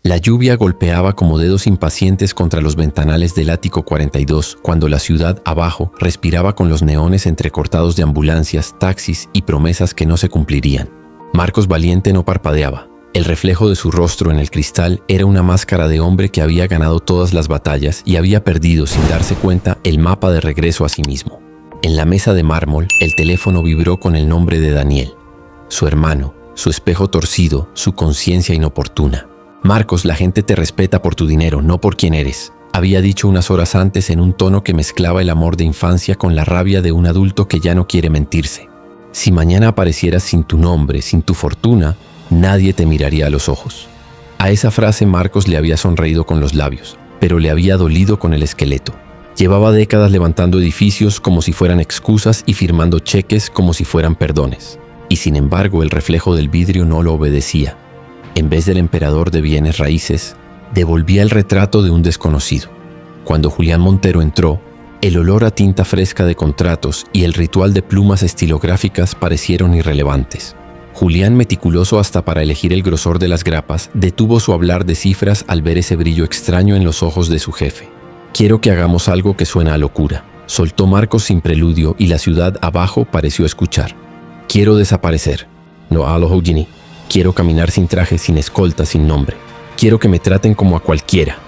La lluvia golpeaba como dedos impacientes contra los ventanales del ático 42 cuando la ciudad abajo respiraba con los neones entrecortados de ambulancias, taxis y promesas que no se cumplirían. Marcos Valiente no parpadeaba. El reflejo de su rostro en el cristal era una máscara de hombre que había ganado todas las batallas y había perdido sin darse cuenta el mapa de regreso a sí mismo. En la mesa de mármol, el teléfono vibró con el nombre de Daniel, su hermano, su espejo torcido, su conciencia inoportuna. Marcos, la gente te respeta por tu dinero, no por quién eres, había dicho unas horas antes en un tono que mezclaba el amor de infancia con la rabia de un adulto que ya no quiere mentirse. Si mañana aparecieras sin tu nombre, sin tu fortuna, nadie te miraría a los ojos. A esa frase Marcos le había sonreído con los labios, pero le había dolido con el esqueleto. Llevaba décadas levantando edificios como si fueran excusas y firmando cheques como si fueran perdones. Y sin embargo el reflejo del vidrio no lo obedecía. En vez del emperador de bienes raíces, devolvía el retrato de un desconocido. Cuando Julián Montero entró, el olor a tinta fresca de contratos y el ritual de plumas estilográficas parecieron irrelevantes. Julián, meticuloso hasta para elegir el grosor de las grapas, detuvo su hablar de cifras al ver ese brillo extraño en los ojos de su jefe. «Quiero que hagamos algo que suena a locura», soltó Marcos sin preludio y la ciudad abajo pareció escuchar. «Quiero desaparecer. No hablo Houdini. Quiero caminar sin traje, sin escolta, sin nombre. Quiero que me traten como a cualquiera».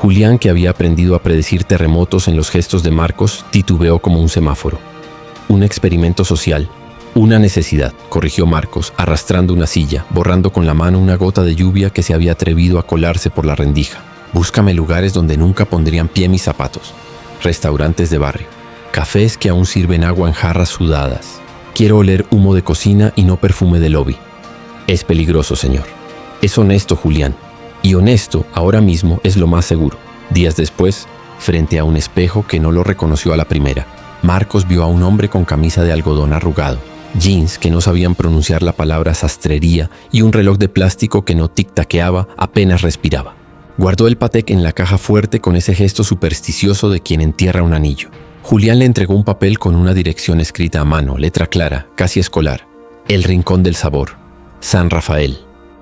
Julián, que había aprendido a predecir terremotos en los gestos de Marcos, titubeó como un semáforo. «Un experimento social. Una necesidad», corrigió Marcos, arrastrando una silla, borrando con la mano una gota de lluvia que se había atrevido a colarse por la rendija. «Búscame lugares donde nunca pondrían pie mis zapatos. Restaurantes de barrio. Cafés que aún sirven agua en jarras sudadas. Quiero oler humo de cocina y no perfume de lobby». «Es peligroso, señor». «Es honesto, Julián. Y honesto, ahora mismo, es lo más seguro». Días después, frente a un espejo que no lo reconoció a la primera, Marcos vio a un hombre con camisa de algodón arrugado, jeans que no sabían pronunciar la palabra sastrería y un reloj de plástico que no tic-taqueaba, apenas respiraba. Guardó el Patek en la caja fuerte con ese gesto supersticioso de quien entierra un anillo. Julián le entregó un papel con una dirección escrita a mano, letra clara, casi escolar. El Rincón del Sabor. San Rafael.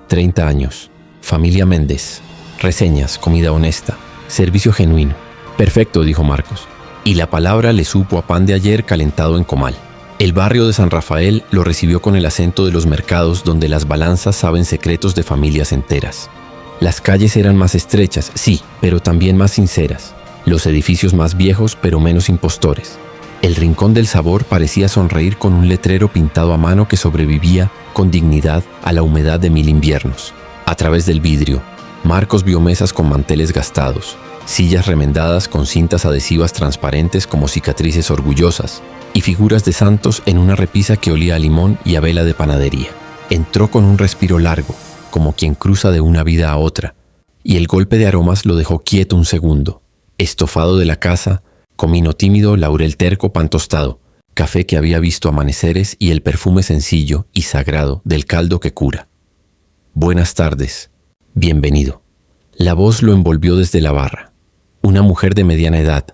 30 años. Familia Méndez. Reseñas, comida honesta. Servicio genuino. «Perfecto», dijo Marcos. Y la palabra le supo a pan de ayer calentado en comal. El barrio de San Rafael lo recibió con el acento de los mercados donde las balanzas saben secretos de familias enteras. Las calles eran más estrechas, sí, pero también más sinceras. Los edificios más viejos, pero menos impostores. El Rincón del Sabor parecía sonreír con un letrero pintado a mano que sobrevivía con dignidad a la humedad de 1000 inviernos. A través del vidrio, Marcos vio mesas con manteles gastados, sillas remendadas con cintas adhesivas transparentes como cicatrices orgullosas, y figuras de santos en una repisa que olía a limón y a vela de panadería. Entró con un respiro largo, como quien cruza de una vida a otra, y el golpe de aromas lo dejó quieto un segundo. Estofado de la casa, comino tímido, laurel terco pan tostado, café que había visto amaneceres y el perfume sencillo y sagrado del caldo que cura. «Buenas tardes. Bienvenido». La voz lo envolvió desde la barra. Una mujer de mediana edad,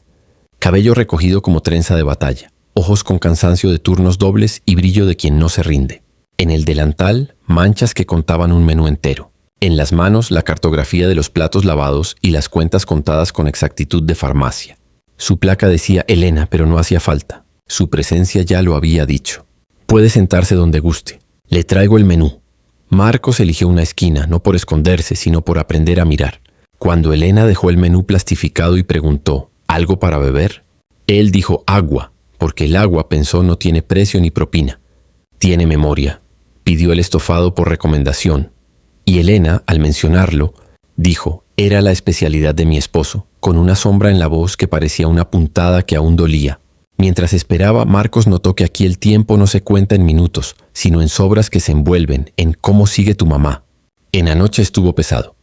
cabello recogido como trenza de batalla, ojos con cansancio de turnos dobles y brillo de quien no se rinde. En el delantal, manchas que contaban un menú entero. En las manos, la cartografía de los platos lavados y las cuentas contadas con exactitud de farmacia. Su placa decía Elena, pero no hacía falta. Su presencia ya lo había dicho. «Puede sentarse donde guste. Le traigo el menú». Marcos eligió una esquina, no por esconderse, sino por aprender a mirar. Cuando Elena dejó el menú plastificado y preguntó, «¿Algo para beber?», él dijo agua, porque el agua, pensó, no tiene precio ni propina. «Tiene memoria». Pidió el estofado por recomendación. Y Elena, al mencionarlo, dijo, «Era la especialidad de mi esposo», con una sombra en la voz que parecía una puntada que aún dolía. Mientras esperaba, Marcos notó que aquí el tiempo no se cuenta en minutos, sino en sobras que se envuelven, en «¿Cómo sigue tu mamá?». En anoche estuvo pesado.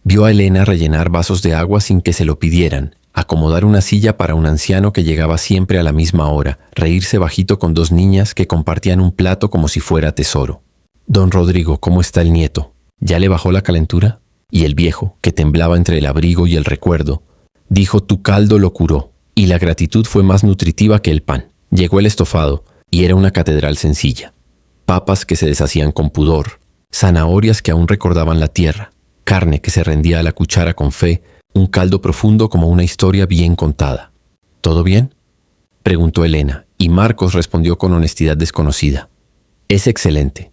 Vio a Elena rellenar vasos de agua sin que se lo pidieran, acomodar una silla para un anciano que llegaba siempre a la misma hora, reírse bajito con 2 niñas que compartían un plato como si fuera tesoro. «Don Rodrigo, ¿cómo está el nieto? ¿Ya le bajó la calentura?». Y el viejo, que temblaba entre el abrigo y el recuerdo, dijo, «Tu caldo lo curó». Y la gratitud fue más nutritiva que el pan. Llegó el estofado, y era una catedral sencilla. Papas que se deshacían con pudor, zanahorias que aún recordaban la tierra, carne que se rendía a la cuchara con fe, un caldo profundo como una historia bien contada. ¿Todo bien?, preguntó Elena, y Marcos respondió con honestidad desconocida. Es excelente.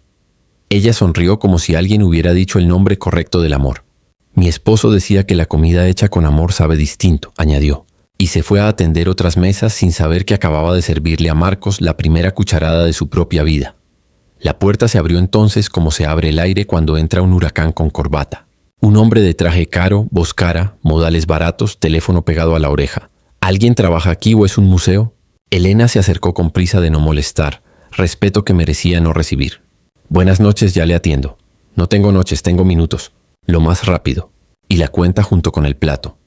Ella sonrió como si alguien hubiera dicho el nombre correcto del amor. Mi esposo decía que la comida hecha con amor sabe distinto, añadió, y se fue a atender otras mesas sin saber que acababa de servirle a Marcos la primera cucharada de su propia vida. La puerta se abrió entonces como se abre el aire cuando entra un huracán con corbata. Un hombre de traje caro, voz cara, modales baratos, teléfono pegado a la oreja. ¿Alguien trabaja aquí o es un museo? Elena se acercó con prisa de no molestar, respeto que merecía no recibir. Buenas noches, ya le atiendo. No tengo noches, tengo minutos. Lo más rápido. Y la cuenta junto con el plato.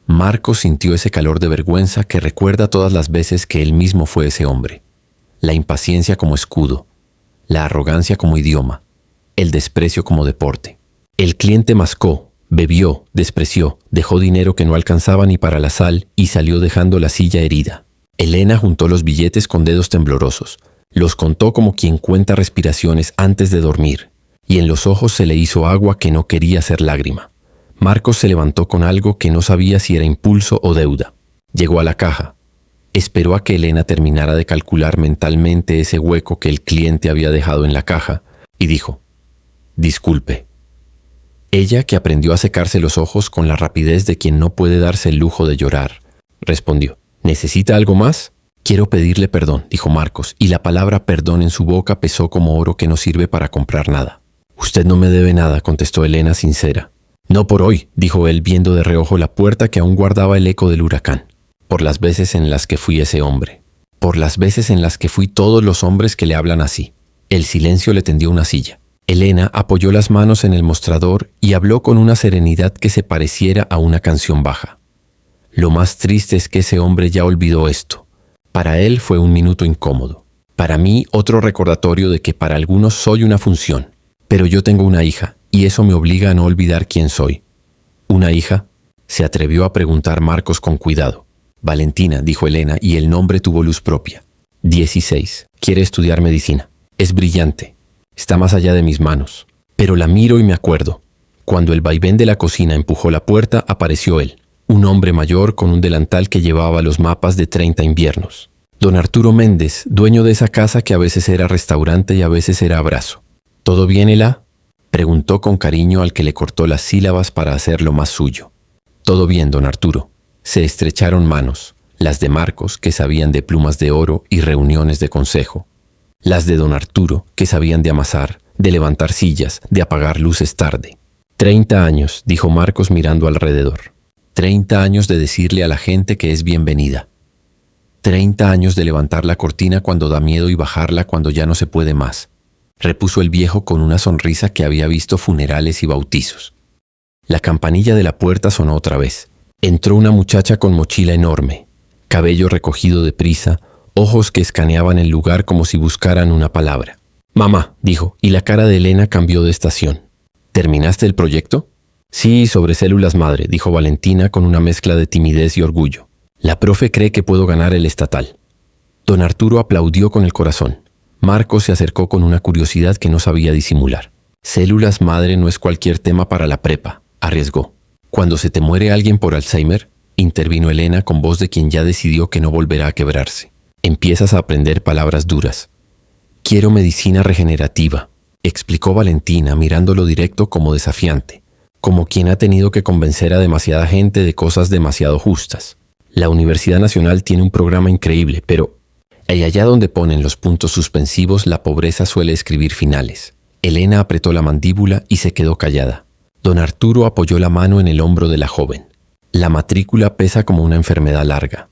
Marcos sintió ese calor de vergüenza que recuerda todas las veces que él mismo fue ese hombre. La impaciencia como escudo, la arrogancia como idioma, el desprecio como deporte. El cliente mascó, bebió, despreció, dejó dinero que no alcanzaba ni para la sal y salió dejando la silla herida. Elena juntó los billetes con dedos temblorosos. Los contó como quien cuenta respiraciones antes de dormir, y en los ojos se le hizo agua que no quería ser lágrima. Marcos se levantó con algo que no sabía si era impulso o deuda. Llegó a la caja. Esperó a que Elena terminara de calcular mentalmente ese hueco que el cliente había dejado en la caja, y dijo, «Disculpe». Ella, que aprendió a secarse los ojos con la rapidez de quien no puede darse el lujo de llorar, respondió, «¿Necesita algo más?» «Quiero pedirle perdón», dijo Marcos, y la palabra perdón en su boca pesó como oro que no sirve para comprar nada. «Usted no me debe nada», contestó Elena sincera. «No por hoy», dijo él viendo de reojo la puerta que aún guardaba el eco del huracán. «Por las veces en las que fui ese hombre. Por las veces en las que fui todos los hombres que le hablan así». El silencio le tendió una silla. Elena apoyó las manos en el mostrador y habló con una serenidad que se pareciera a una canción baja. «Lo más triste es que ese hombre ya olvidó esto. Para él fue un minuto incómodo. Para mí otro recordatorio de que para algunos soy una función. Pero yo tengo una hija, y eso me obliga a no olvidar quién soy». «¿Una hija?», se atrevió a preguntar Marcos con cuidado. «Valentina», dijo Elena, y el nombre tuvo luz propia. 16. Quiere estudiar medicina. Es brillante. Está más allá de mis manos. Pero la miro y me acuerdo. Cuando el vaivén de la cocina empujó la puerta, apareció él. Un hombre mayor con un delantal que llevaba los mapas de 30 inviernos. Don Arturo Méndez, dueño de esa casa que a veces era restaurante y a veces era abrazo. «¿Todo bien, Ela?», preguntó con cariño al que le cortó las sílabas para hacerlo más suyo. «Todo bien, don Arturo». Se estrecharon manos, las de Marcos, que sabían de plumas de oro y reuniones de consejo. Las de don Arturo, que sabían de amasar, de levantar sillas, de apagar luces tarde. 30 años, dijo Marcos mirando alrededor. 30 años de decirle a la gente que es bienvenida. 30 años de levantar la cortina cuando da miedo y bajarla cuando ya no se puede más, repuso el viejo con una sonrisa que había visto funerales y bautizos. La campanilla de la puerta sonó otra vez. Entró una muchacha con mochila enorme, cabello recogido deprisa, ojos que escaneaban el lugar como si buscaran una palabra. «Mamá», dijo, y la cara de Elena cambió de estación. «¿Terminaste el proyecto?» «Sí, sobre células madre», dijo Valentina con una mezcla de timidez y orgullo. «La profe cree que puedo ganar el estatal». Don Arturo aplaudió con el corazón. Marcos se acercó con una curiosidad que no sabía disimular. «Células madre no es cualquier tema para la prepa», arriesgó. «Cuando se te muere alguien por Alzheimer», intervino Elena con voz de quien ya decidió que no volverá a quebrarse, «empiezas a aprender palabras duras». «Quiero medicina regenerativa», explicó Valentina mirándolo directo como desafiante, como quien ha tenido que convencer a demasiada gente de cosas demasiado justas. «La Universidad Nacional tiene un programa increíble, pero...» Y allá donde ponen los puntos suspensivos, la pobreza suele escribir finales. Elena apretó la mandíbula y se quedó callada. Don Arturo apoyó la mano en el hombro de la joven. «La matrícula pesa como una enfermedad larga.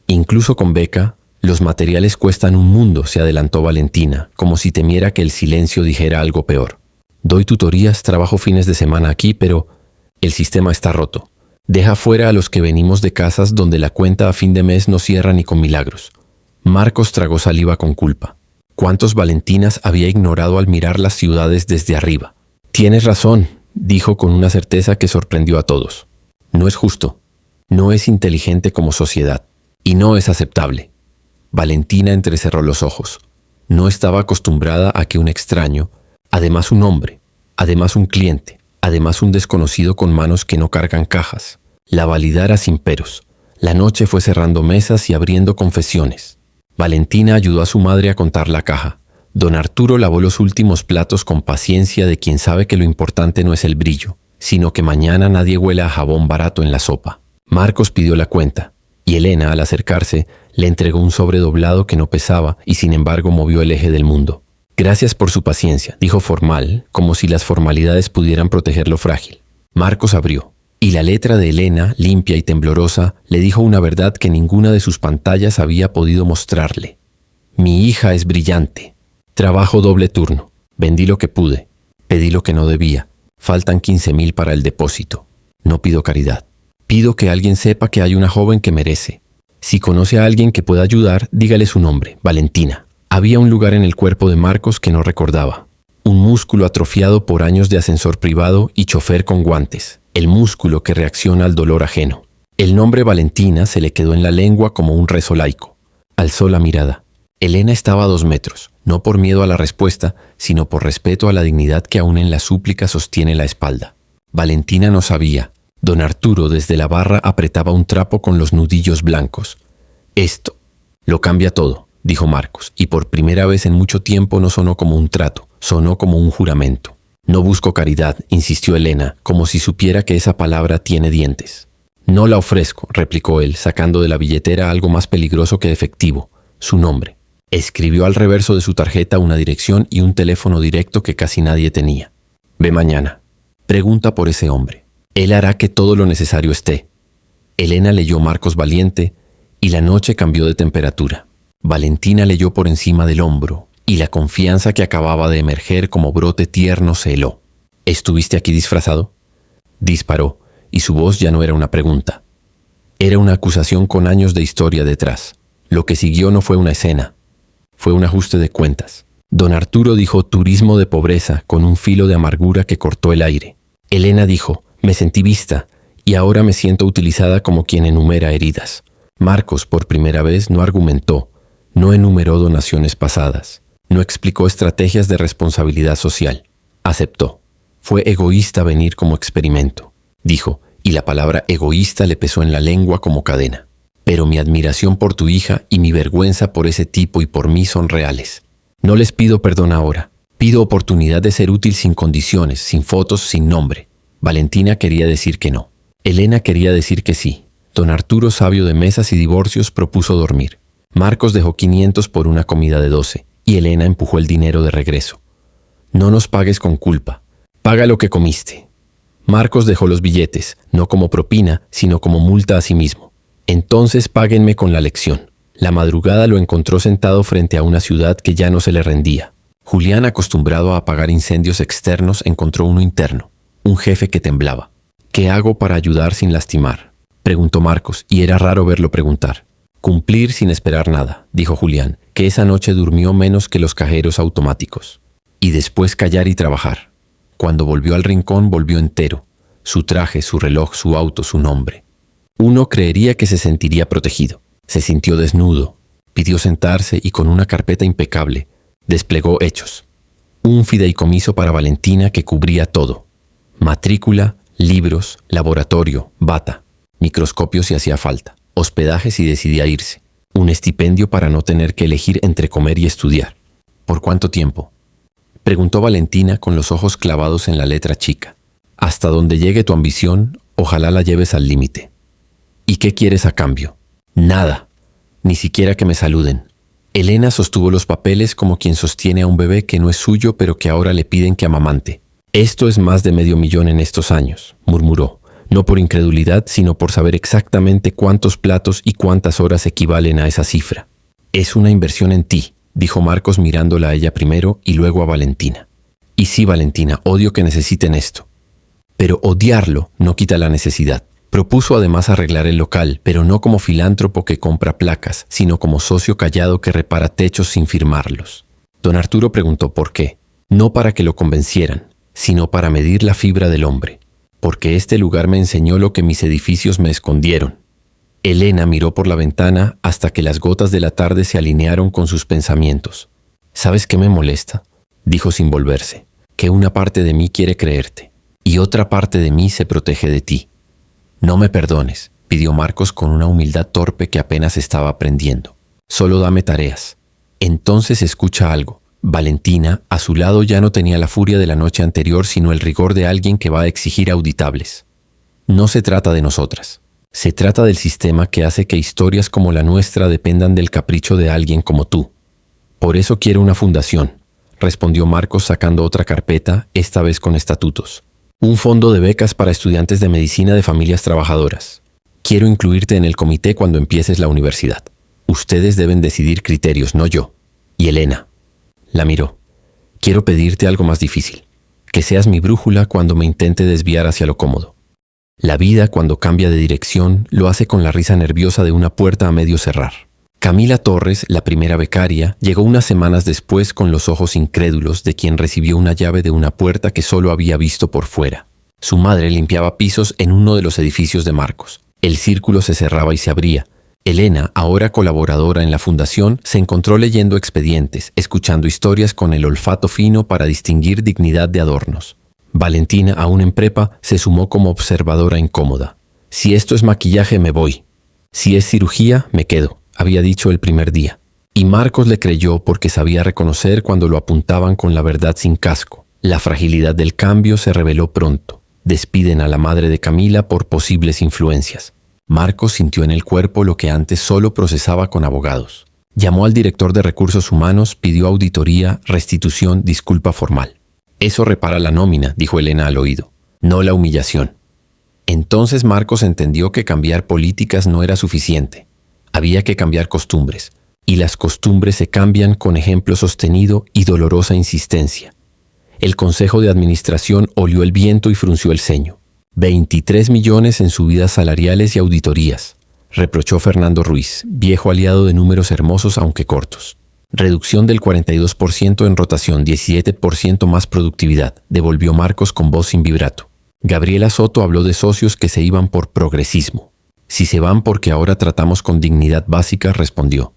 Incluso con beca, los materiales cuestan un mundo», se adelantó Valentina, como si temiera que el silencio dijera algo peor. «Doy tutorías, trabajo fines de semana aquí, pero el sistema está roto. Deja fuera a los que venimos de casas donde la cuenta a fin de mes no cierra ni con milagros». Marcos tragó saliva con culpa. ¿Cuántos Valentinas había ignorado al mirar las ciudades desde arriba? «Tienes razón», dijo con una certeza que sorprendió a todos. «No es justo, no es inteligente como sociedad, y no es aceptable». Valentina entrecerró los ojos. No estaba acostumbrada a que un extraño, además un hombre, además un cliente, Además, un desconocido con manos que no cargan cajas. La validara sin peros. La noche fue cerrando mesas y abriendo confesiones. Valentina ayudó a su madre a contar la caja. Don Arturo lavó los últimos platos con paciencia de quien sabe que lo importante no es el brillo, sino que mañana nadie huela a jabón barato en la sopa. Marcos pidió la cuenta, y Elena, al acercarse, le entregó un sobre doblado que no pesaba y sin embargo movió el eje del mundo. Gracias por su paciencia, dijo formal, como si las formalidades pudieran proteger lo frágil. Marcos abrió, y la letra de Elena, limpia y temblorosa, le dijo una verdad que ninguna de sus pantallas había podido mostrarle. Mi hija es brillante. Trabajo doble turno. Vendí lo que pude. Pedí lo que no debía. Faltan 15,000 para el depósito. No pido caridad. Pido que alguien sepa que hay una joven que merece. Si conoce a alguien que pueda ayudar, dígale su nombre, Valentina. Había un lugar en el cuerpo de Marcos que no recordaba. Un músculo atrofiado por años de ascensor privado y chofer con guantes. El músculo que reacciona al dolor ajeno. El nombre Valentina se le quedó en la lengua como un rezo laico. Alzó la mirada. Elena estaba a 2 metros, no por miedo a la respuesta, sino por respeto a la dignidad que aún en la súplica sostiene la espalda. Valentina no sabía. Don Arturo desde la barra apretaba un trapo con los nudillos blancos. Esto lo cambia todo, dijo Marcos, y por primera vez en mucho tiempo no sonó como un trato, sonó como un juramento. No busco caridad, insistió Elena, como si supiera que esa palabra tiene dientes. No la ofrezco, replicó él, sacando de la billetera algo más peligroso que efectivo, su nombre. Escribió al reverso de su tarjeta una dirección y un teléfono directo que casi nadie tenía. Ve mañana. Pregunta por ese hombre. Él hará que todo lo necesario esté. Elena leyó Marcos valiente y la noche cambió de temperatura. Valentina leyó por encima del hombro y la confianza que acababa de emerger como brote tierno se heló. ¿Estuviste aquí disfrazado? Disparó y su voz ya no era una pregunta. Era una acusación con años de historia detrás. Lo que siguió no fue una escena. Fue un ajuste de cuentas. Don Arturo dijo turismo de pobreza con un filo de amargura que cortó el aire. Elena dijo, me sentí vista y ahora me siento utilizada como quien enumera heridas. Marcos, por primera vez, no argumentó, no enumeró donaciones pasadas, no explicó estrategias de responsabilidad social. Aceptó. Fue egoísta venir como experimento, dijo, y la palabra egoísta le pesó en la lengua como cadena. Pero mi admiración por tu hija y mi vergüenza por ese tipo y por mí son reales. No les pido perdón ahora. Pido oportunidad de ser útil sin condiciones, sin fotos, sin nombre. Valentina quería decir que no. Elena quería decir que sí. Don Arturo, sabio de mesas y divorcios, propuso dormir. Marcos dejó 500 por una comida de 12 y Elena empujó el dinero de regreso. No nos pagues con culpa. Paga lo que comiste. Marcos dejó los billetes, no como propina, sino como multa a sí mismo. Entonces páguenme con la lección. La madrugada lo encontró sentado frente a una ciudad que ya no se le rendía. Julián, acostumbrado a apagar incendios externos, encontró uno interno. Un jefe que temblaba. ¿Qué hago para ayudar sin lastimar?, preguntó Marcos, y era raro verlo preguntar. Cumplir sin esperar nada, dijo Julián, que esa noche durmió menos que los cajeros automáticos. Y después callar y trabajar. Cuando volvió al rincón, volvió entero. Su traje, su reloj, su auto, su nombre. Uno creería que se sentiría protegido. Se sintió desnudo. Pidió sentarse y con una carpeta impecable desplegó hechos. Un fideicomiso para Valentina que cubría todo. Matrícula, libros, laboratorio, bata, microscopio si hacía falta, hospedaje si decidía irse, un estipendio para no tener que elegir entre comer y estudiar. ¿Por cuánto tiempo?, preguntó Valentina con los ojos clavados en la letra chica. Hasta donde llegue tu ambición, ojalá la lleves al límite. ¿Y qué quieres a cambio? Nada, ni siquiera que me saluden. Elena sostuvo los papeles como quien sostiene a un bebé que no es suyo pero que ahora le piden que amamante. Esto es más de $500,000 en estos años, murmuró, no por incredulidad, sino por saber exactamente cuántos platos y cuántas horas equivalen a esa cifra. Es una inversión en ti, dijo Marcos mirándola a ella primero y luego a Valentina. Y sí, Valentina, odio que necesiten esto. Pero odiarlo no quita la necesidad. Propuso además arreglar el local, pero no como filántropo que compra placas, sino como socio callado que repara techos sin firmarlos. Don Arturo preguntó por qué. No para que lo convencieran, sino para medir la fibra del hombre. Porque este lugar me enseñó lo que mis edificios me escondieron. Elena miró por la ventana hasta que las gotas de la tarde se alinearon con sus pensamientos. ¿Sabes qué me molesta?, dijo sin volverse. Que una parte de mí quiere creerte. y otra parte de mí se protege de ti. No me perdones, pidió Marcos con una humildad torpe que apenas estaba aprendiendo. Solo dame tareas. Entonces escucha algo. Valentina, a su lado, ya no tenía la furia de la noche anterior, sino el rigor de alguien que va a exigir auditables. No se trata de nosotras. Se trata del sistema que hace que historias como la nuestra dependan del capricho de alguien como tú. Por eso quiero una fundación, respondió Marcos sacando otra carpeta, esta vez con estatutos. Un fondo de becas para estudiantes de medicina de familias trabajadoras. Quiero incluirte en el comité cuando empieces la universidad. Ustedes deben decidir criterios, no yo. Y Elena. La miró. Quiero pedirte algo más difícil. Que seas mi brújula cuando me intente desviar hacia lo cómodo. La vida, cuando cambia de dirección, lo hace con la risa nerviosa de una puerta a medio cerrar. Camila Torres, la primera becaria, llegó unas semanas después con los ojos incrédulos de quien recibió una llave de una puerta que solo había visto por fuera. Su madre limpiaba pisos en uno de los edificios de Marcos. El círculo se cerraba y se abría. Elena, ahora colaboradora en la fundación, se encontró leyendo expedientes, escuchando historias con el olfato fino para distinguir dignidad de adornos. Valentina, aún en prepa, se sumó como observadora incómoda. Si esto es maquillaje, me voy. Si es cirugía, me quedo, había dicho el primer día. Y Marcos le creyó porque sabía reconocer cuando lo apuntaban con la verdad sin casco. La fragilidad del cambio se reveló pronto. Despiden a la madre de Camila por posibles influencias. Marcos sintió en el cuerpo lo que antes solo procesaba con abogados. Llamó al director de Recursos Humanos, pidió auditoría, restitución, disculpa formal. Eso repara la nómina, dijo Elena al oído, no la humillación. Entonces Marcos entendió que cambiar políticas no era suficiente. Había que cambiar costumbres. Y las costumbres se cambian con ejemplo sostenido y dolorosa insistencia. El Consejo de Administración olió el viento y frunció el ceño. 23 millones en subidas salariales y auditorías, reprochó Fernando Ruiz, viejo aliado de números hermosos aunque cortos. Reducción del 42% en rotación, 17% más productividad, devolvió Marcos con voz sin vibrato. Gabriela Soto habló de socios que se iban por progresismo. Si se van porque ahora tratamos con dignidad básica, respondió.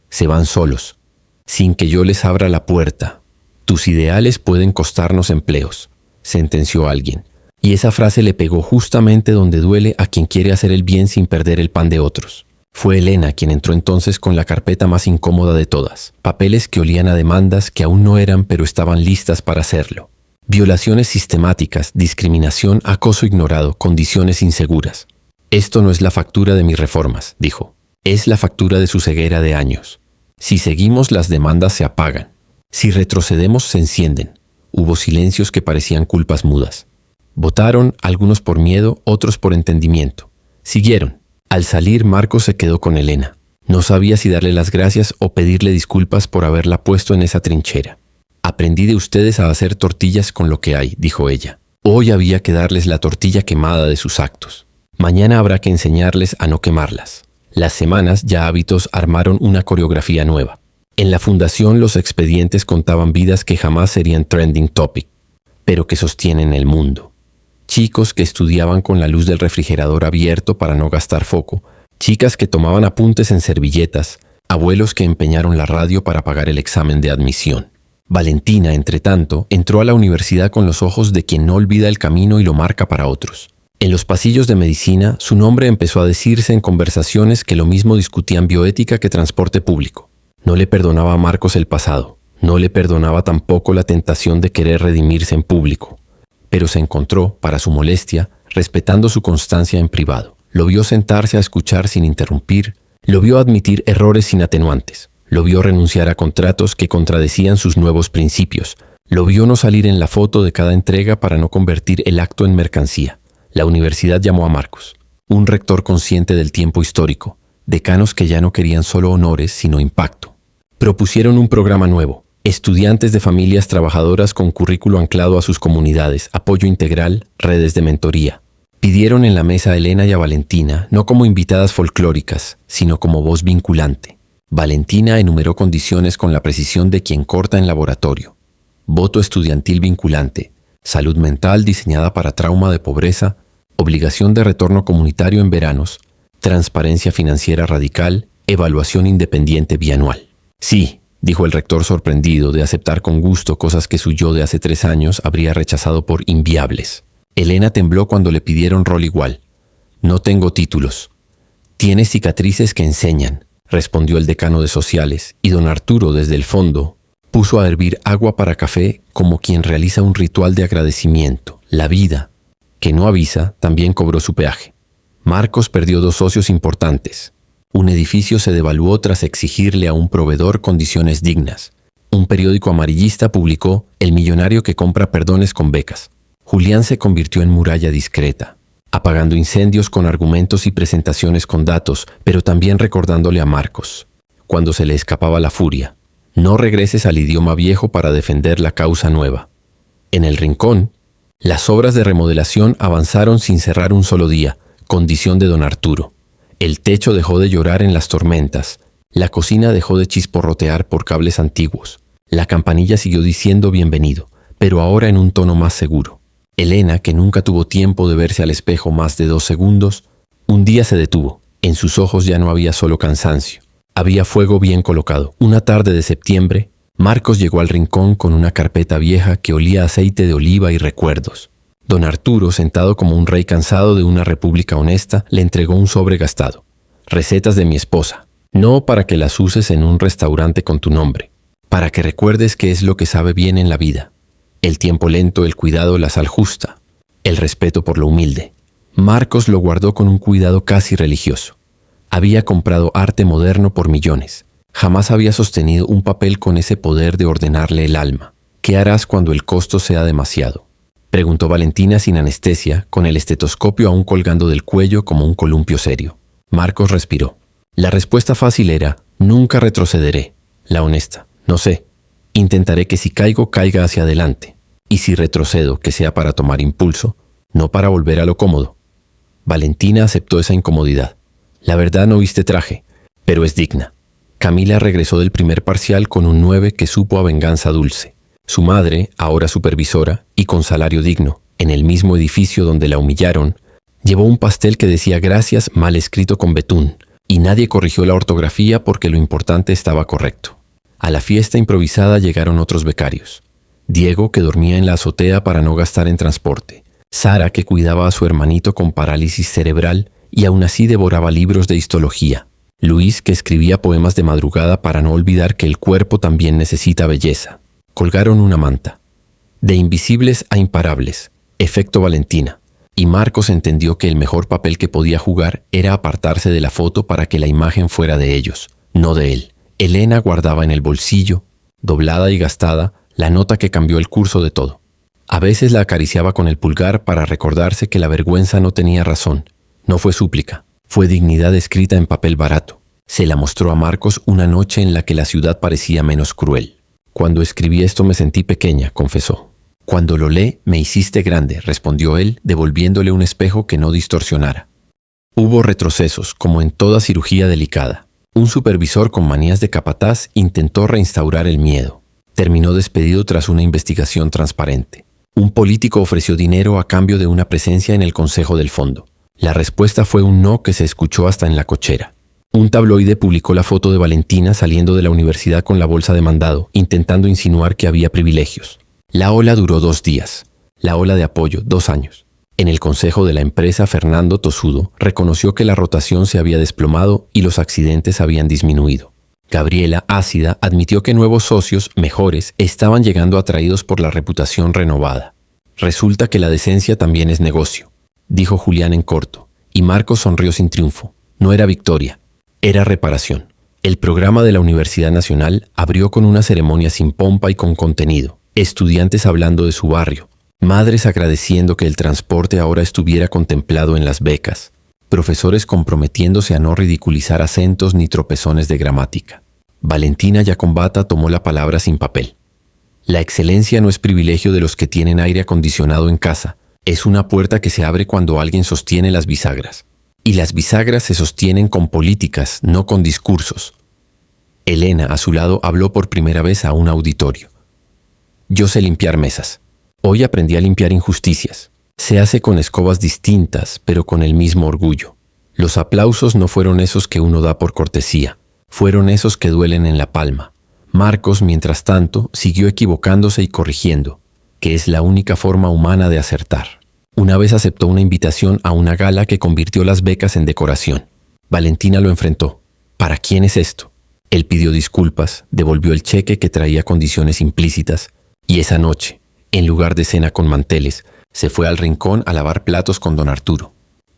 Se van solos, sin que yo les abra la puerta. Tus ideales pueden costarnos empleos, sentenció alguien. Y esa frase le pegó justamente donde duele a quien quiere hacer el bien sin perder el pan de otros. Fue Elena quien entró entonces con la carpeta más incómoda de todas. Papeles que olían a demandas que aún no eran pero estaban listas para hacerlo. Violaciones sistemáticas, discriminación, acoso ignorado, condiciones inseguras. Esto no es la factura de mis reformas, dijo. Es la factura de su ceguera de años. Si seguimos, las demandas se apagan. Si retrocedemos, se encienden. Hubo silencios que parecían culpas mudas. Votaron, algunos por miedo, otros por entendimiento. Siguieron. Al salir, Marcos se quedó con Elena. No sabía si darle las gracias o pedirle disculpas por haberla puesto en esa trinchera. Aprendí de ustedes a hacer tortillas con lo que hay, dijo ella. Hoy había que darles la tortilla quemada de sus actos. Mañana habrá que enseñarles a no quemarlas. Las semanas, ya hábitos, armaron una coreografía nueva. En la fundación, los expedientes contaban vidas que jamás serían trending topic, pero que sostienen el mundo. Chicos que estudiaban con la luz del refrigerador abierto para no gastar foco, chicas que tomaban apuntes en servilletas, abuelos que empeñaron la radio para pagar el examen de admisión. Valentina, entre tanto, entró a la universidad con los ojos de quien no olvida el camino y lo marca para otros. En los pasillos de medicina, su nombre empezó a decirse en conversaciones que lo mismo discutían bioética que transporte público. No le perdonaba a Marcos el pasado, no le perdonaba tampoco la tentación de querer redimirse en público. Pero se encontró, para su molestia, respetando su constancia en privado. Lo vio sentarse a escuchar sin interrumpir, lo vio admitir errores sin atenuantes, lo vio renunciar a contratos que contradecían sus nuevos principios, lo vio no salir en la foto de cada entrega para no convertir el acto en mercancía. La universidad llamó a Marcos, un rector consciente del tiempo histórico, decanos que ya no querían solo honores, sino impacto. Propusieron un programa nuevo. Estudiantes de familias trabajadoras con currículo anclado a sus comunidades, apoyo integral, redes de mentoría. Pidieron en la mesa a Elena y a Valentina, no como invitadas folclóricas, sino como voz vinculante. Valentina enumeró condiciones con la precisión de quien corta en laboratorio. Voto estudiantil vinculante, salud mental diseñada para trauma de pobreza, obligación de retorno comunitario en veranos, transparencia financiera radical, evaluación independiente bianual. Sí, dijo el rector sorprendido de aceptar con gusto cosas que su yo de hace 3 años habría rechazado por inviables. Elena tembló cuando le pidieron rol igual. No tengo títulos. Tienes cicatrices que enseñan, respondió el decano de sociales, y don Arturo, desde el fondo, puso a hervir agua para café como quien realiza un ritual de agradecimiento. La vida, que no avisa, también cobró su peaje. Marcos perdió 2 socios importantes. Un edificio se devaluó tras exigirle a un proveedor condiciones dignas. Un periódico amarillista publicó El millonario que compra perdones con becas. Julián se convirtió en muralla discreta, apagando incendios con argumentos y presentaciones con datos, pero también recordándole a Marcos, cuando se le escapaba la furia: no regreses al idioma viejo para defender la causa nueva. En el rincón, las obras de remodelación avanzaron sin cerrar un solo día, condición de don Arturo. El techo dejó de llorar en las tormentas, la cocina dejó de chisporrotear por cables antiguos, la campanilla siguió diciendo bienvenido, pero ahora en un tono más seguro. Elena, que nunca tuvo tiempo de verse al espejo más de 2 segundos, un día se detuvo. En sus ojos ya no había solo cansancio, había fuego bien colocado. Una tarde de septiembre, Marcos llegó al rincón con una carpeta vieja que olía a aceite de oliva y recuerdos. Don Arturo, sentado como un rey cansado de una república honesta, le entregó un sobre gastado. Recetas de mi esposa. No para que las uses en un restaurante con tu nombre, para que recuerdes qué es lo que sabe bien en la vida. El tiempo lento, el cuidado, la sal justa, el respeto por lo humilde. Marcos lo guardó con un cuidado casi religioso. Había comprado arte moderno por millones. Jamás había sostenido un papel con ese poder de ordenarle el alma. ¿Qué harás cuando el costo sea demasiado?, preguntó Valentina sin anestesia, con el estetoscopio aún colgando del cuello como un columpio serio. Marcos respiró. La respuesta fácil era: nunca retrocederé. La honesta: no sé. Intentaré que si caigo, caiga hacia adelante. Y si retrocedo, que sea para tomar impulso, no para volver a lo cómodo. Valentina aceptó esa incomodidad. La verdad, no viste traje, pero es digna. Camila regresó del primer parcial con un 9 que supo a venganza dulce. Su madre, ahora supervisora y con salario digno, en el mismo edificio donde la humillaron, llevó un pastel que decía gracias mal escrito con betún, y nadie corrigió la ortografía porque lo importante estaba correcto. A la fiesta improvisada llegaron otros becarios. Diego, que dormía en la azotea para no gastar en transporte. Sara, que cuidaba a su hermanito con parálisis cerebral y aún así devoraba libros de histología. Luis, que escribía poemas de madrugada para no olvidar que el cuerpo también necesita belleza. Colgaron una manta. De invisibles a imparables, efecto Valentina. Y Marcos entendió que el mejor papel que podía jugar era apartarse de la foto para que la imagen fuera de ellos, no de él. Elena guardaba en el bolsillo, doblada y gastada, la nota que cambió el curso de todo. A veces la acariciaba con el pulgar para recordarse que la vergüenza no tenía razón. No fue súplica, fue dignidad escrita en papel barato. Se la mostró a Marcos una noche en la que la ciudad parecía menos cruel. Cuando escribí esto me sentí pequeña, confesó. Cuando lo lee, me hiciste grande, respondió él, devolviéndole un espejo que no distorsionara. Hubo retrocesos, como en toda cirugía delicada. Un supervisor con manías de capataz intentó reinstaurar el miedo. Terminó despedido tras una investigación transparente. Un político ofreció dinero a cambio de una presencia en el Consejo del Fondo. La respuesta fue un no que se escuchó hasta en la cochera. Un tabloide publicó la foto de Valentina saliendo de la universidad con la bolsa de mandado, intentando insinuar que había privilegios. La ola duró 2 días. La ola de apoyo, 2 años. En el consejo de la empresa, Fernando Tosudo reconoció que la rotación se había desplomado y los accidentes habían disminuido. Gabriela, ácida, admitió que nuevos socios, mejores, estaban llegando atraídos por la reputación renovada. Resulta que la decencia también es negocio, dijo Julián en corto, y Marcos sonrió sin triunfo. No era victoria, era reparación. El programa de la Universidad Nacional abrió con una ceremonia sin pompa y con contenido. Estudiantes hablando de su barrio, madres agradeciendo que el transporte ahora estuviera contemplado en las becas, profesores comprometiéndose a no ridiculizar acentos ni tropezones de gramática. Valentina Yacombata tomó la palabra sin papel. La excelencia no es privilegio de los que tienen aire acondicionado en casa, es una puerta que se abre cuando alguien sostiene las bisagras. Y las bisagras se sostienen con políticas, no con discursos. Elena, a su lado, habló por primera vez a un auditorio. Yo sé limpiar mesas. Hoy aprendí a limpiar injusticias. Se hace con escobas distintas, pero con el mismo orgullo. Los aplausos no fueron esos que uno da por cortesía, fueron esos que duelen en la palma. Marcos, mientras tanto, siguió equivocándose y corrigiendo, que es la única forma humana de acertar. Una vez aceptó una invitación a una gala que convirtió las becas en decoración. Valentina lo enfrentó. ¿Para quién es esto? Él pidió disculpas, devolvió el cheque que traía condiciones implícitas, y esa noche, en lugar de cena con manteles, se fue al rincón a lavar platos con don Arturo,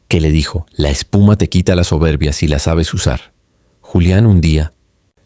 que le dijo: la espuma te quita la soberbia si la sabes usar. Julián un día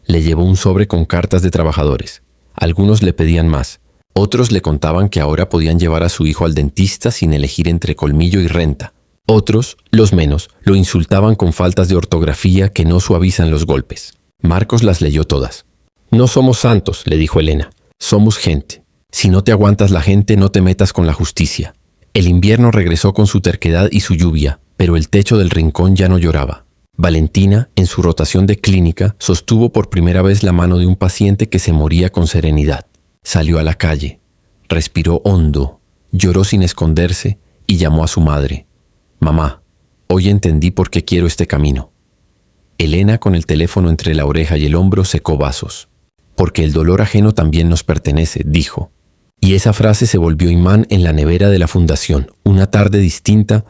le llevó un sobre con cartas de trabajadores. Algunos le pedían más, otros le contaban que ahora podían llevar a su hijo al dentista sin elegir entre colmillo y renta. Otros, los menos, lo insultaban con faltas de ortografía que no suavizan los golpes. Marcos las leyó todas. No somos santos, le dijo Elena, somos gente. Si no te aguantas la gente, no te metas con la justicia. El invierno regresó con su terquedad y su lluvia, pero el techo del rincón ya no lloraba. Valentina, en su rotación de clínica, sostuvo por primera vez la mano de un paciente que se moría con serenidad. Salió a la calle, respiró hondo, lloró sin esconderse y llamó a su madre. Mamá, hoy entendí por qué quiero este camino. Elena, con el teléfono entre la oreja y el hombro, secó vasos. Porque el dolor ajeno también nos pertenece, dijo. Y esa frase se volvió imán en la nevera de la fundación. Una tarde distinta,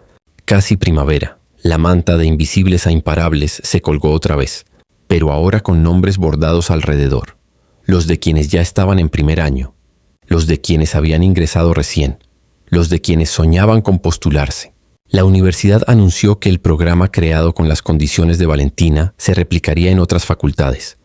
casi primavera. La manta de invisibles a imparables se colgó otra vez, pero ahora con nombres bordados alrededor. Los de quienes ya estaban en primer año, los de quienes habían ingresado recién, los de quienes soñaban con postularse. La universidad anunció que el programa creado con las condiciones de Valentina se replicaría en otras facultades.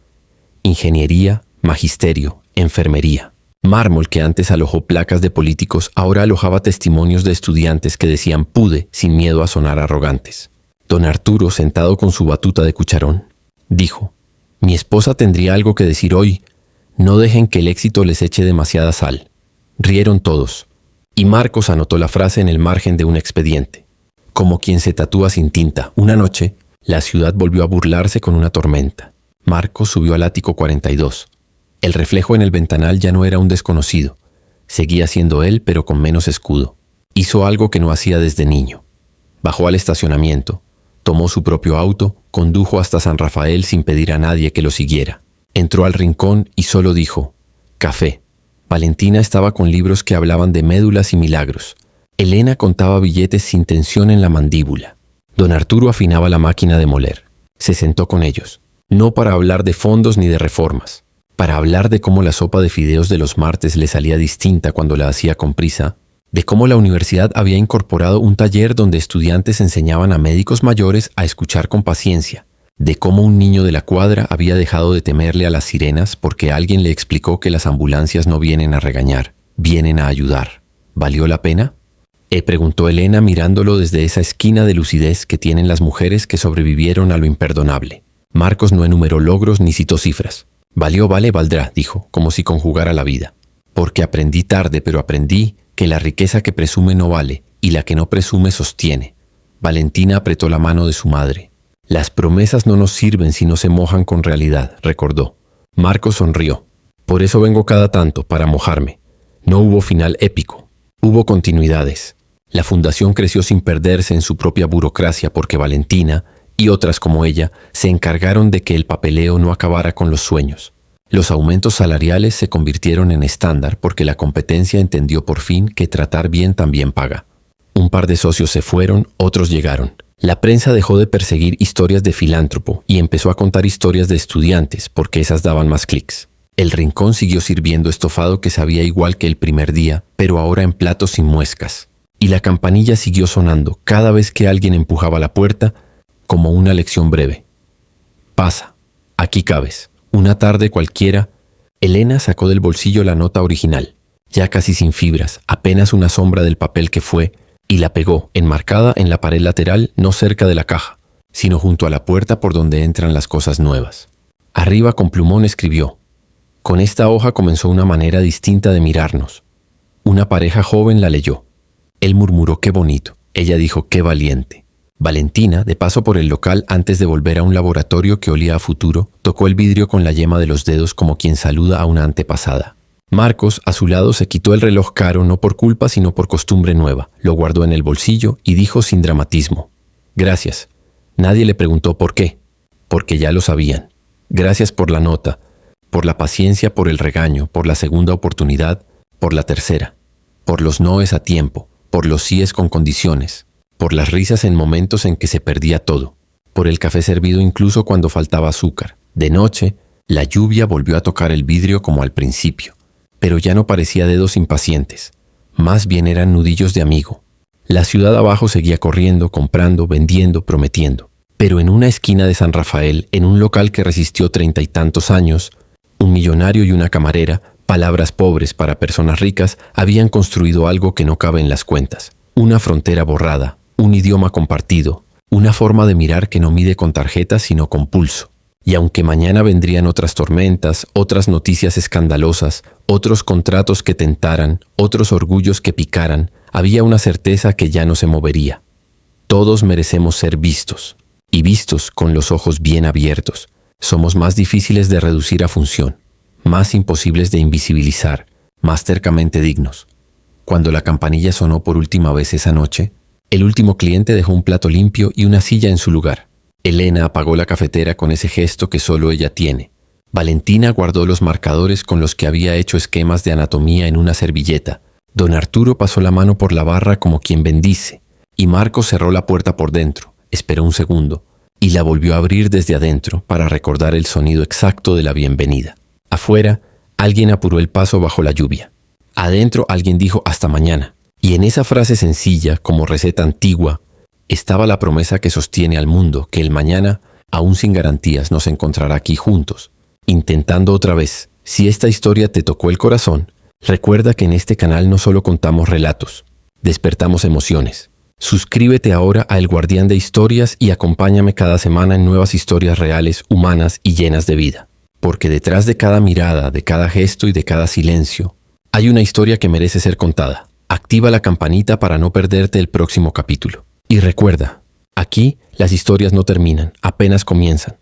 Ingeniería, magisterio, enfermería. Mármol, que antes alojó placas de políticos, ahora alojaba testimonios de estudiantes que decían pude sin miedo a sonar arrogantes. Don Arturo, sentado con su batuta de cucharón, dijo: mi esposa tendría algo que decir hoy. No dejen que el éxito les eche demasiada sal. Rieron todos, y Marcos anotó la frase en el margen de un expediente. Como quien se tatúa sin tinta. Una noche, la ciudad volvió a burlarse con una tormenta. Marcos subió al ático 42. El reflejo en el ventanal ya no era un desconocido. Seguía siendo él, pero con menos escudo. Hizo algo que no hacía desde niño. Bajó al estacionamiento, tomó su propio auto, condujo hasta San Rafael sin pedir a nadie que lo siguiera. Entró al rincón y solo dijo: café. Valentina estaba con libros que hablaban de médulas y milagros. Elena contaba billetes sin tensión en la mandíbula. Don Arturo afinaba la máquina de moler. Se sentó con ellos, no para hablar de fondos ni de reformas, para hablar de cómo la sopa de fideos de los martes le salía distinta cuando la hacía con prisa, de cómo la universidad había incorporado un taller donde estudiantes enseñaban a médicos mayores a escuchar con paciencia, de cómo un niño de la cuadra había dejado de temerle a las sirenas porque alguien le explicó que las ambulancias no vienen a regañar, vienen a ayudar. ¿Valió la pena? Preguntó Elena mirándolo desde esa esquina de lucidez que tienen las mujeres que sobrevivieron a lo imperdonable. Marcos no enumeró logros ni citó cifras. Valió, vale, valdrá, dijo, como si conjugara la vida. Porque aprendí tarde, pero aprendí que la riqueza que presume no vale y la que no presume sostiene. Valentina apretó la mano de su madre. Las promesas no nos sirven si no se mojan con realidad, recordó. Marcos sonrió. Por eso vengo cada tanto, para mojarme. No hubo final épico. Hubo continuidades. La fundación creció sin perderse en su propia burocracia porque Valentina y otras como ella se encargaron de que el papeleo no acabara con los sueños. Los aumentos salariales se convirtieron en estándar porque la competencia entendió por fin que tratar bien también paga. Un par de socios se fueron, otros llegaron. La prensa dejó de perseguir historias de filántropo y empezó a contar historias de estudiantes porque esas daban más clics. El rincón siguió sirviendo estofado que sabía igual que el primer día, pero ahora en platos sin muescas. Y la campanilla siguió sonando cada vez que alguien empujaba la puerta, como una lección breve. Pasa, aquí cabes. Una tarde cualquiera, Elena sacó del bolsillo la nota original, ya casi sin fibras, apenas una sombra del papel que fue, y la pegó, enmarcada en la pared lateral, no cerca de la caja, sino junto a la puerta por donde entran las cosas nuevas. Arriba con plumón escribió: con esta hoja comenzó una manera distinta de mirarnos. Una pareja joven la leyó. Él murmuró: qué bonito. Ella dijo: qué valiente. Valentina, de paso por el local antes de volver a un laboratorio que olía a futuro, tocó el vidrio con la yema de los dedos como quien saluda a una antepasada. Marcos, a su lado, se quitó el reloj caro no por culpa sino por costumbre nueva, lo guardó en el bolsillo y dijo sin dramatismo: gracias. Nadie le preguntó por qué, porque ya lo sabían. Gracias por la nota, por la paciencia, por el regaño, por la segunda oportunidad, por la tercera, por los noes a tiempo, por los síes con condiciones, por las risas en momentos en que se perdía todo, por el café servido incluso cuando faltaba azúcar. De noche, la lluvia volvió a tocar el vidrio como al principio, pero ya no parecía dedos impacientes, más bien eran nudillos de amigo. La ciudad abajo seguía corriendo, comprando, vendiendo, prometiendo. Pero en una esquina de San Rafael, en un local que resistió 30 y tantos años, un millonario y una camarera, palabras pobres para personas ricas, habían construido algo que no cabe en las cuentas. Una frontera borrada, un idioma compartido, una forma de mirar que no mide con tarjetas sino con pulso. Y aunque mañana vendrían otras tormentas, otras noticias escandalosas, otros contratos que tentaran, otros orgullos que picaran, había una certeza que ya no se movería. Todos merecemos ser vistos, y vistos con los ojos bien abiertos. Somos más difíciles de reducir a función, más imposibles de invisibilizar, más tercamente dignos. Cuando la campanilla sonó por última vez esa noche, el último cliente dejó un plato limpio y una silla en su lugar. Elena apagó la cafetera con ese gesto que solo ella tiene. Valentina guardó los marcadores con los que había hecho esquemas de anatomía en una servilleta. Don Arturo pasó la mano por la barra como quien bendice, y Marco cerró la puerta por dentro, esperó un segundo, y la volvió a abrir desde adentro para recordar el sonido exacto de la bienvenida. Afuera, alguien apuró el paso bajo la lluvia. Adentro alguien dijo hasta mañana, y en esa frase sencilla, como receta antigua, estaba la promesa que sostiene al mundo que el mañana, aún sin garantías, nos encontrará aquí juntos, intentando otra vez. Si esta historia te tocó el corazón, recuerda que en este canal no solo contamos relatos, despertamos emociones. Suscríbete ahora a El Guardián de Historias y acompáñame cada semana en nuevas historias reales, humanas y llenas de vida. Porque detrás de cada mirada, de cada gesto y de cada silencio, hay una historia que merece ser contada. Activa la campanita para no perderte el próximo capítulo. Y recuerda, aquí las historias no terminan, apenas comienzan.